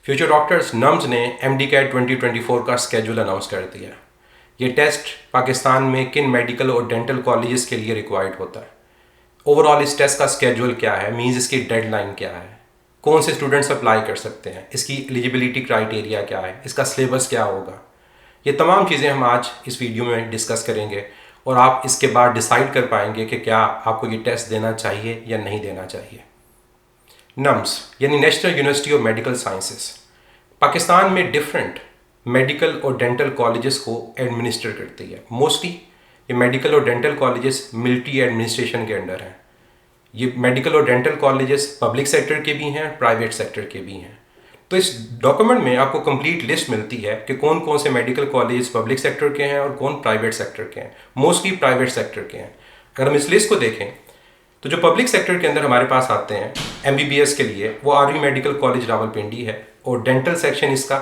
Future doctors nums ने MD cat 2024 का schedule announce कर दिया। ये टेस्ट पाकिस्तान में किन मेडिकल और डेंटल कॉलेजेस के लिए रिक्वायर्ड होता है, ओवरऑल इस टेस्ट का स्केड्यूल क्या है, मींस इसकी डेडलाइन क्या है, कौन से स्टूडेंट्स अप्लाई कर सकते हैं, इसकी एलिजिबिलिटी क्राइटेरिया क्या है, इसका सिलेबस क्या होगा, ये तमाम चीज़ें हम आज इस वीडियो में डिस्कस करेंगे और आप इसके बाद डिसाइड कर पाएंगे कि क्या आपको ये टेस्ट देना चाहिए या नहीं देना चाहिए। नम्स यानी national university of medical sciences Pakistan में डिफरेंट मेडिकल और डेंटल कॉलेजेस को एडमिनिस्टर करती है। मोस्टली ये मेडिकल और डेंटल कॉलेजेस मिलिट्री एडमिनिस्ट्रेशन के अंडर हैं। ये मेडिकल और डेंटल कॉलेजेस पब्लिक सेक्टर के भी हैं, प्राइवेट सेक्टर के भी हैं। तो इस डॉक्यूमेंट में आपको कंप्लीट लिस्ट मिलती है कि कौन कौन से मेडिकल कॉलेज पब्लिक सेक्टर के हैं और कौन प्राइवेट सेक्टर के हैं। मोस्टली प्राइवेट सेक्टर के हैं। अगर हम इस लिस्ट को देखें तो जो पब्लिक सेक्टर के अंदर हमारे पास आते हैं एमबीबीएस के लिए, वो आर्मी मेडिकल कॉलेज रावलपिंडी है और डेंटल सेक्शन इसका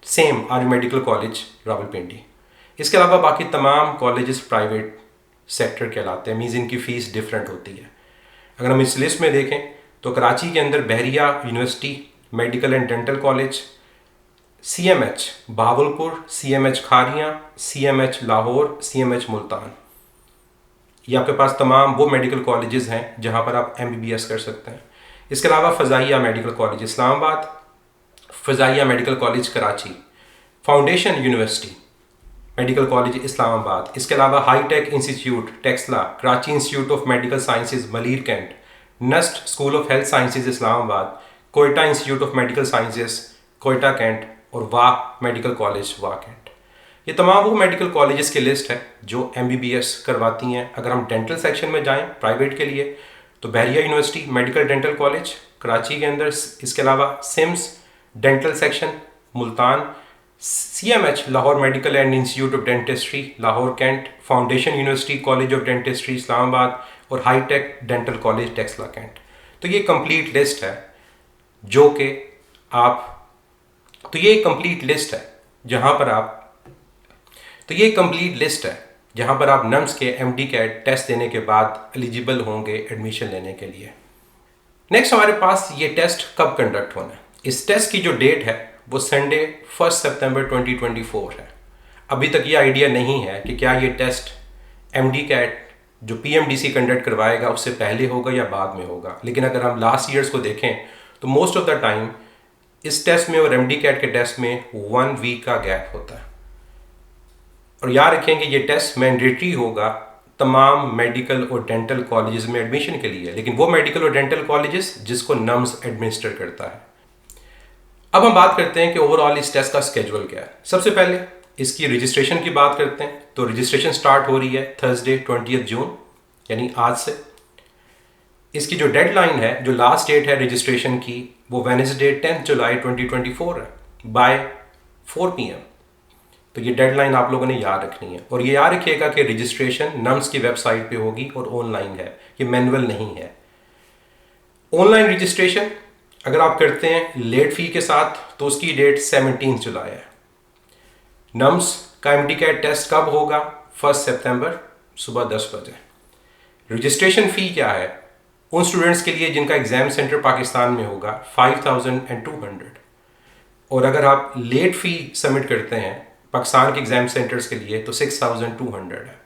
same army medical college Rawalpindi. इसके अलावा बाकी तमाम कॉलेजेस प्राइवेट सेक्टर कहलाते हैं, मीन्स इनकी फ़ीस डिफरेंट होती है। अगर हम इस लिस्ट में देखें तो कराची के अंदर Bahria university medical and dental college, CMH Bahawalpur, CMH Kharian, CMH Lahore, CMH Multan, ये आपके पास तमाम वो मेडिकल कॉलेजेस हैं जहाँ पर आप एमबीबीएस कर सकते हैं। इसके अलावा Fazaia medical college Islamabad, Fazaia medical college Karachi, foundation university medical college Islamabad, इसके अलावा हाईटेक institute Taxila, Karachi institute of medical sciences Malir cantt, NUST school of health sciences Islamabad, Quetta institute of medical sciences Quetta cantt और वाह मेडिकल कॉलेज वाह कैंट। ये तमाम वो मेडिकल कॉलेजेस की लिस्ट है जो एमबीबीएस करवाती हैं। अगर हम डेंटल सेक्शन में जाएं प्राइवेट के लिए तो Bahria university medical dental college Karachi के अंदर, इसके अलावा SIMS dental section Multan, CMH Lahore medical and institute of dentistry Lahore cantt, foundation university college of dentistry Islamabad और हाईटेक डेंटल कॉलेज टेक्सला कैंट। तो ये कंप्लीट लिस्ट है जो कि ये कंप्लीट लिस्ट है जहाँ पर आप नम्स के एमडी कैट टेस्ट देने के बाद एलिजिबल होंगे एडमिशन लेने के लिए। नेक्स्ट हमारे पास ये टेस्ट कब कंडक्ट होना है। इस टेस्ट की जो डेट है वो संडे 1 सितंबर 2024 है। अभी तक ये आइडिया नहीं है कि क्या ये टेस्ट एमडी कैट जो पीएमडीसी कंडक्ट करवाएगा उससे पहले होगा या बाद में होगा। लेकिन अगर हम लास्ट ईयर्स को देखें तो मोस्ट ऑफ द टाइम इस टेस्ट में और एमडी कैट के टेस्ट में 1 वीक का गैप होता है। और याद रखेंगे ये टेस्ट मैंडेटरी होगा तमाम मेडिकल और डेंटल कॉलेजेस में एडमिशन के लिए, लेकिन वो मेडिकल और डेंटल कॉलेजेस जिसको नम्स एडमिनिस्टर करता है। अब हम बात करते हैं कि ओवरऑल इस टेस्ट का स्केड्यूल क्या है। सबसे पहले इसकी रजिस्ट्रेशन की बात करते हैं तो रजिस्ट्रेशन स्टार्ट हो रही है थर्सडे 20 जून यानी आज से। इसकी जो डेडलाइन है, जो लास्ट डेट है रजिस्ट्रेशन की, वो वेडनेसडे 10 जुलाई 2024 है बाय 4 PM। तो ये डेडलाइन आप लोगों ने याद रखनी है और ये याद रखिएगा कि रजिस्ट्रेशन नम्स की वेबसाइट पे होगी और ऑनलाइन है, ये मैनुअल नहीं है। ऑनलाइन रजिस्ट्रेशन अगर आप करते हैं लेट फी के साथ तो उसकी डेट 17 जुलाई है। नम्स का एमडी कैट टेस्ट कब होगा? 1 सितंबर सुबह 10 बजे। रजिस्ट्रेशन फ़ी क्या है उन स्टूडेंट्स के लिए जिनका एग्ज़ाम सेंटर पाकिस्तान में होगा? 5200। और अगर आप लेट फ़ी सबमिट करते हैं पाकिस्तान के एग्ज़ाम सेंटर्स के लिए तो 6200 है।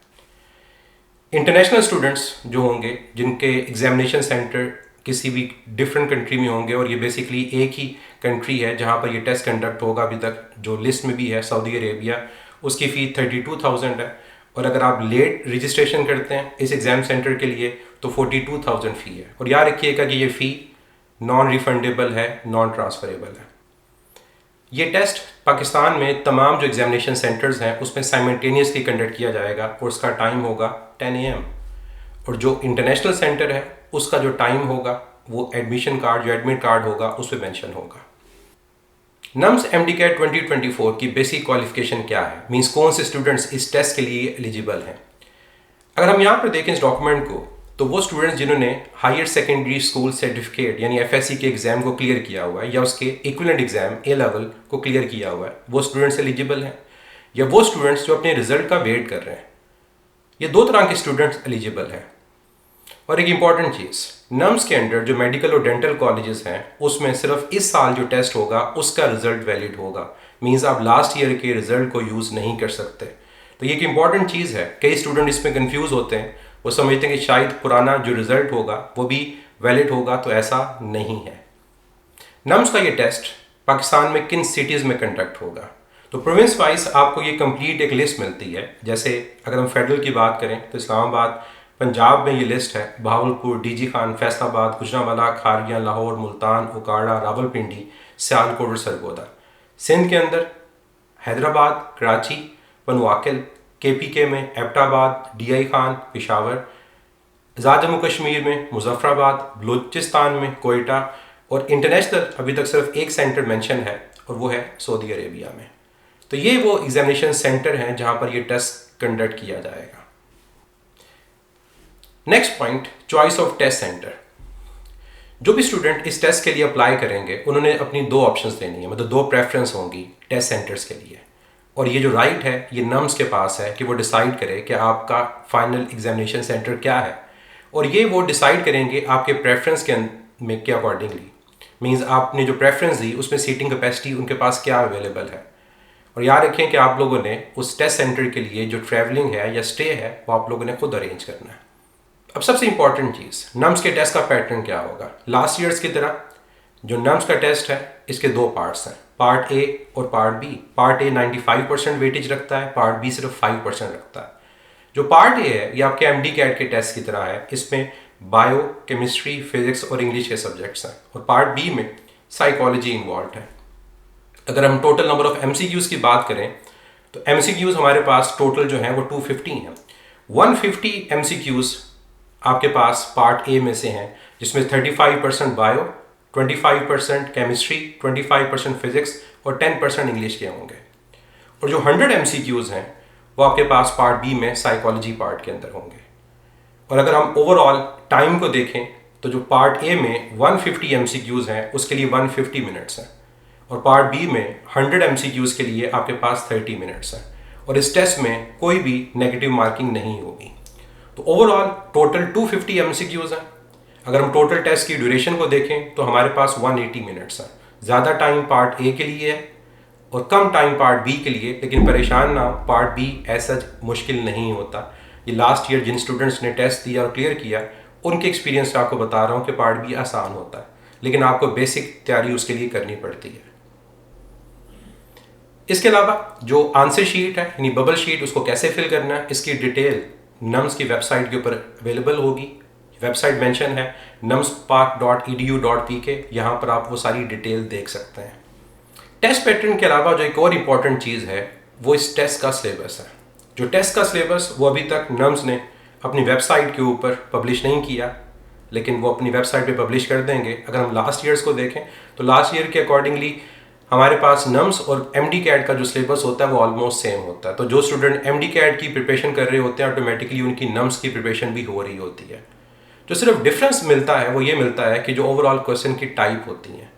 इंटरनेशनल स्टूडेंट्स जो होंगे जिनके एग्जामिनेशन सेंटर किसी भी डिफरेंट कंट्री में होंगे, और ये बेसिकली एक ही कंट्री है जहाँ पर ये टेस्ट कंडक्ट होगा अभी तक जो लिस्ट में भी है, सऊदी अरेबिया, उसकी फ़ी 32,000 है। और अगर आप लेट रजिस्ट्रेशन करते हैं इस एग्ज़ाम सेंटर के लिए तो 42,000 फ़ी है। और याद रखिएगा कि ये फ़ी नॉन रिफंडेबल है, नॉन ट्रांसफरेबल है। ये टेस्ट पाकिस्तान में तमाम जो एग्जामिनेशन सेंटर्स हैं उसमें साइमल्टेनियसली कंडक्ट किया जाएगा और उसका टाइम होगा 10 AM। और जो इंटरनेशनल सेंटर है उसका जो टाइम होगा वो एडमिशन कार्ड, जो एडमिट कार्ड होगा उस पर मेंशन होगा। नम्स एमडी कैट 2024 की बेसिक क्वालिफिकेशन क्या है, मींस कौन से स्टूडेंट्स इस टेस्ट के लिए एलिजिबल हैं। अगर हम यहाँ पर देखें इस डॉक्यूमेंट को तो वो स्टूडेंट्स जिन्होंने हायर सेकेंडरी स्कूल सर्टिफिकेट यानी एफएससी के एग्ज़ाम को क्लियर किया हुआ है या उसके इक्विवेलेंट एग्ज़ाम ए लेवल को क्लियर किया हुआ है वो स्टूडेंट्स एलिजिबल हैं, या वो स्टूडेंट्स जो अपने रिजल्ट का वेट कर रहे हैं। ये दो तरह के स्टूडेंट्स एलिजिबल हैं। और एक इम्पॉर्टेंट चीज़, नम्स के अंडर जो मेडिकल और डेंटल कॉलेजेस हैं उसमें सिर्फ इस साल जो टेस्ट होगा उसका रिजल्ट वैलिड होगा। मींस आप लास्ट ईयर के रिजल्ट को यूज़ नहीं कर सकते। तो ये एक इम्पॉर्टेंट चीज़ है। कई स्टूडेंट इसमें कंफ्यूज होते हैं, वो समझते हैं कि शायद पुराना जो रिजल्ट होगा वो भी वैलिड होगा, तो ऐसा नहीं है। नम्स का ये टेस्ट पाकिस्तान में किन सिटीज़ में कंडक्ट होगा, तो प्रोविंस वाइज आपको ये कंप्लीट एक लिस्ट मिलती है। जैसे अगर हम फेडरल की बात करें तो इस्लामाबाद, पंजाब में ये लिस्ट है, बहावलपुर, डीजी खान, फैसलाबाद, गुजरांवाला, खारियां, लाहौर, मुल्तान, उकाड़ा, रावलपिंडी, सियालकोट और सरगोदा। सिंध के अंदर हैदराबाद, कराची, पनवाकिल, KPK में एबटाबाद, DI खान, पेशावर, आज़ाद जम्मू कश्मीर में मुजफ्फराबाद, बलूचिस्तान में कोयटा, और इंटरनेशनल अभी तक सिर्फ एक सेंटर मेंशन है और वो है सऊदी अरेबिया में। तो ये वो एग्जामिनेशन सेंटर हैं जहां पर ये टेस्ट कंडक्ट किया जाएगा। Next point, choice of test centre. जो भी स्टूडेंट इस टेस्ट के लिए अप्लाई करेंगे उन्होंने अपनी दो ऑप्शंस देनी है, मतलब दो प्रेफरेंस होंगी टेस्ट सेंटर्स के लिए। और ये जो राइट है ये नम्स के पास है कि वो डिसाइड करे कि आपका फाइनल एग्जामिनेशन सेंटर क्या है, और ये वो डिसाइड करेंगे आपके प्रेफरेंस के अकॉर्डिंगली। मींस आपने जो प्रेफरेंस दी उसमें सीटिंग कैपेसिटी उनके पास क्या अवेलेबल है। और याद रखें कि आप लोगों ने उस टेस्ट सेंटर के लिए जो ट्रैवलिंग है या स्टे है वो आप लोगों ने खुद अरेंज करना है। अब सबसे इंपॉर्टेंट चीज़, नम्स के टेस्ट का पैटर्न क्या होगा। लास्ट ईयर्स की तरह जो नम्स का टेस्ट है इसके दो पार्ट्स हैं, पार्ट ए और part B. Part A 95% weightage रखता है, पार्ट बी सिर्फ 5% रखता है। जो पार्ट ए है ये आपके MD कैट के टेस्ट की तरह है, इसमें बायो, केमिस्ट्री, फिजिक्स और इंग्लिश के सब्जेक्ट्स हैं। और पार्ट बी में साइकोलॉजी इन्वॉल्व है। अगर हम टोटल नंबर ऑफ MCQs की बात करें तो MCQs हमारे पास टोटल जो है वो 250 हैं। 150 MCQs आपके पास पार्ट ए में से हैं, जिसमें 35% बायो, 25% केमिस्ट्री, 25% फिजिक्स और 10% इंग्लिश के होंगे। और जो 100 MCQs हैं वो आपके पास पार्ट बी में साइकोलॉजी पार्ट के अंदर होंगे। और अगर हम ओवरऑल टाइम को देखें तो जो पार्ट ए में 150 MCQs हैं उसके लिए 150 मिनट्स हैं, और पार्ट बी में 100 MCQs के लिए आपके पास 30 मिनट्स हैं। और इस टेस्ट में कोई भी नेगेटिव मार्किंग नहीं होगी। तो ओवरऑल टोटल 250 MCQs हैं। अगर हम टोटल टेस्ट की ड्यूरेशन को देखें तो हमारे पास 180 मिनट्स हैं। ज़्यादा टाइम पार्ट ए के लिए है और कम टाइम पार्ट बी के लिए, लेकिन परेशान ना हो, पार्ट बी ऐसा मुश्किल नहीं होता। ये लास्ट ईयर जिन स्टूडेंट्स ने टेस्ट दिया और क्लियर किया उनके एक्सपीरियंस से आपको बता रहा हूँ कि पार्ट बी आसान होता है, लेकिन आपको बेसिक तैयारी उसके लिए करनी पड़ती है। इसके अलावा जो आंसर शीट है यानी बबल शीट, उसको कैसे फिल करना है इसकी डिटेल नम्स की वेबसाइट के ऊपर अवेलेबल होगी। वेबसाइट मेंशन है numspark.edu.pk, यहाँ पर आप वो सारी डिटेल देख सकते हैं। टेस्ट पैटर्न के अलावा जो एक और इम्पॉर्टेंट चीज़ है वो इस टेस्ट का सिलेबस है। जो टेस्ट का सिलेबस वो अभी तक नम्स ने अपनी वेबसाइट के ऊपर पब्लिश नहीं किया, लेकिन वो अपनी वेबसाइट पे पब्लिश कर देंगे। अगर हम लास्ट ईयर्स को देखें तो लास्ट ईयर के अकॉर्डिंगली हमारे पास नम्स और MD कैट का जो सिलेबस होता है वो ऑलमोस्ट सेम होता है। तो जो स्टूडेंट MD कैट की प्रिपरेशन कर रहे होते हैं ऑटोमेटिकली उनकी नम्स की प्रिपरेशन भी हो रही होती है। जो सिर्फ डिफरेंस मिलता है वो ये मिलता है कि जो ओवरऑल क्वेश्चन की टाइप होती हैं,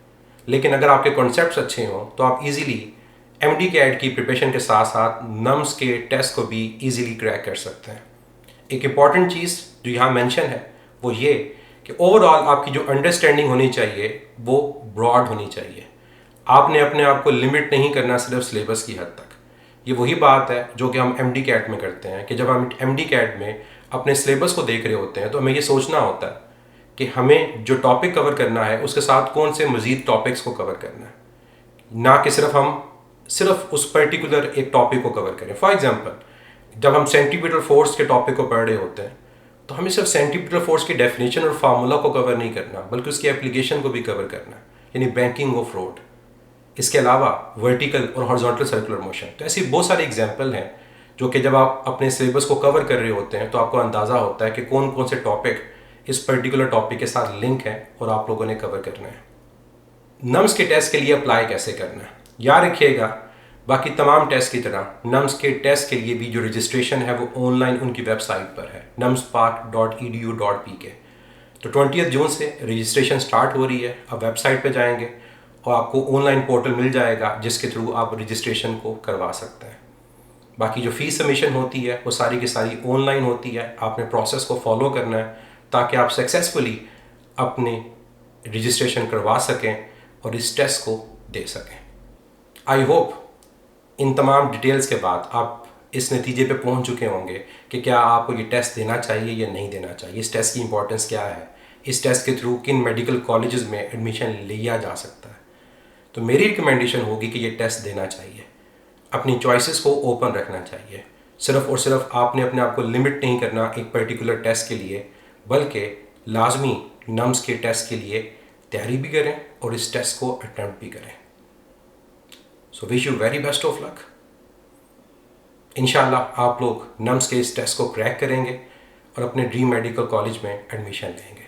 लेकिन अगर आपके कॉन्सेप्ट्स अच्छे हों तो आप इजीली MD कैट की प्रिपरेशन के साथ साथ नम्स के टेस्ट को भी इजीली क्रैक कर सकते हैं। एक इम्पॉर्टेंट चीज़ जो यहाँ मेंशन है वो ये कि ओवरऑल आपकी जो अंडरस्टैंडिंग होनी चाहिए वो ब्रॉड होनी चाहिए। आपने अपने आप को लिमिट नहीं करना सिर्फ सिलेबस की हद तक। ये वही बात है जो कि हम MD कैट में करते हैं कि जब हम MD कैट में अपने सिलेबस को देख रहे होते हैं तो हमें ये सोचना होता है कि हमें जो टॉपिक कवर करना है उसके साथ कौन से मज़ीद टॉपिक्स को कवर करना है, ना कि सिर्फ उस पर्टिकुलर एक टॉपिक को कवर करें। फॉर एग्जांपल जब हम सेंटीमीटर फोर्स के टॉपिक को पढ़ रहे होते हैं तो हमें सिर्फ सेंटीमीटर फोर्स की डेफिनेशन और फार्मूला को कवर नहीं करना, बल्कि उसकी एप्लीकेशन को भी कवर करना, यानी बैंकिंग ऑफ रोड। इसके अलावा वर्टिकल और हॉरिजॉन्टल सर्कुलर मोशन। तो ऐसी बहुत सारे एग्जाम्पल हैं जो कि जब आप अपने सिलेबस को कवर कर रहे होते हैं तो आपको अंदाज़ा होता है कि कौन कौन से टॉपिक इस पर्टिकुलर टॉपिक के साथ लिंक है और आप लोगों ने कवर करना है। नम्स के टेस्ट के लिए अप्लाई कैसे करना है, याद रखिएगा बाकी तमाम टेस्ट की तरह नम्स के टेस्ट के लिए भी जो रजिस्ट्रेशन है वो ऑनलाइन उनकी वेबसाइट पर है numspark.edu.pk। तो 20 जून से रजिस्ट्रेशन स्टार्ट हो रही है। आप वेबसाइट पर जाएंगे और आपको ऑनलाइन पोर्टल मिल जाएगा जिसके थ्रू आप रजिस्ट्रेशन को करवा सकते हैं। बाकी जो फ़ीस सबमिशन होती है वो सारी की सारी ऑनलाइन होती है। आपने प्रोसेस को फॉलो करना है, ताकि आप सक्सेसफुली अपने रजिस्ट्रेशन करवा सकें और इस टेस्ट को दे सकें। आई होप इन तमाम डिटेल्स के बाद आप इस नतीजे पे पहुंच चुके होंगे कि क्या आपको ये टेस्ट देना चाहिए या नहीं देना चाहिए, इस टेस्ट की इंपॉर्टेंस क्या है, इस टेस्ट के थ्रू किन मेडिकल कॉलेजेस में एडमिशन लिया जा सकता है। तो मेरी रिकमेंडेशन होगी कि ये टेस्ट देना चाहिए, अपनी चॉइसेस को ओपन रखना चाहिए। सिर्फ और सिर्फ आपने अपने आप को लिमिट नहीं करना एक पर्टिकुलर टेस्ट के लिए, बल्कि लाजमी नम्स के टेस्ट के लिए तैयारी भी करें और इस टेस्ट को अटेम्प्ट भी करें। So wish you very best of luck. इंशाल्लाह आप लोग नम्स के इस टेस्ट को क्रैक करेंगे और अपने ड्रीम मेडिकल कॉलेज में एडमिशन लेंगे।